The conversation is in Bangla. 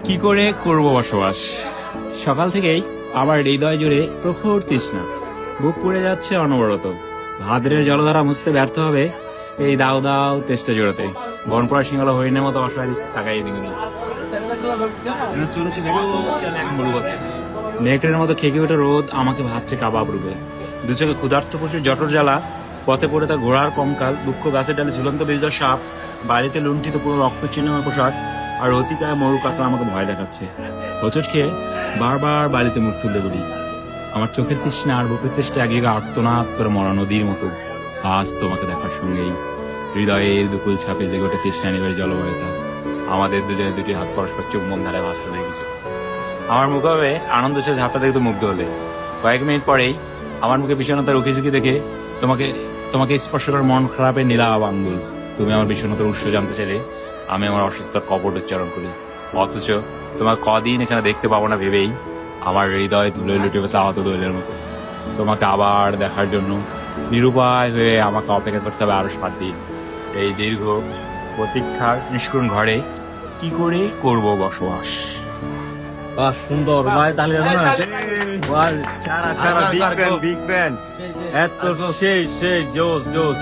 কি করে করব বসবাস? সকাল থেকেই আমার হৃদয় জুড়ে প্রখর তৃষ্ণা, বুক পুড়ে যাচ্ছে অনবরত। ভাদ্রের জলধারা মুছতে ব্যর্থ হবে এই দাও দাও তেষ্টা জোড়াতে। বনপড়া সিংহলা হরিণের মতো অসহায় থাকাই দিগুনি। নেকড়ের মতো খেকে ওঠে রোদ আমাকে ভাবছে কাবাব রূপে। দু চোখে ক্ষুধার্ত পশুর জটর জ্বালা, পথে পড়ে তার ঘোড়ার কঙ্কাল, দুঃখ গাছের ডালে ঝুলন্ত বিজয় সাপ, বাড়িতে লুণ্ঠিত পুরো রক্ত চিহ্নময় পোশাক, আর অতিকায় মরু কাকা আমাকে ভয় দেখাচ্ছে। হোঁচট খেয়ে বারবার বাড়িতে মুখ তুলতে বলি। আমার চোখের তৃষ্ণা আর বুকের তৃষ্ণা এক জায়গায় আর্তনাদ করে মরা নদীর মতো। আজ তোমাকে দেখার সঙ্গেই হৃদয়ের দুকুল ছাপে যে গোটে তৃষ্ণা নিবের জলবায়ুতা। আমাদের দুজনে দুটি হাত পরস্পর চুম্বন ধারে ভাসতে দেখেছে। আমার মুখে আনন্দ সে ঝাপটা দেখে তো মুগ্ধ হলে। কয়েক মিনিট পরেই আমার মুখে বিষণ্ণতার উকি ঝুঁকি দেখে তোমাকে স্পর্শ করে মন খারাপের নীলাভ আঙ্গুল। তুমি আমার বিষণ্ণতার উৎস জানতে চাইলে আমি আমার অসুস্থতার কপট উচ্চারণ করি। অথচ তোমার কদিন এখানে দেখতে পাবো না ভেবেই আমার হৃদয় ধুলোয় লুটে বসে আহত দোলের মতো। তোমাকে আবার দেখার জন্য নিরুপায় হয়ে আমাকে অপেক্ষা করতে হবে আরো 7 দিন। এই দীর্ঘ প্রতীক্ষার নিষ্কুণ ঘরে কি করে করব বসবাস? বাহ, সুন্দর ভাই, তাহলে বিগ ব্যান এত সেই জোস জোস।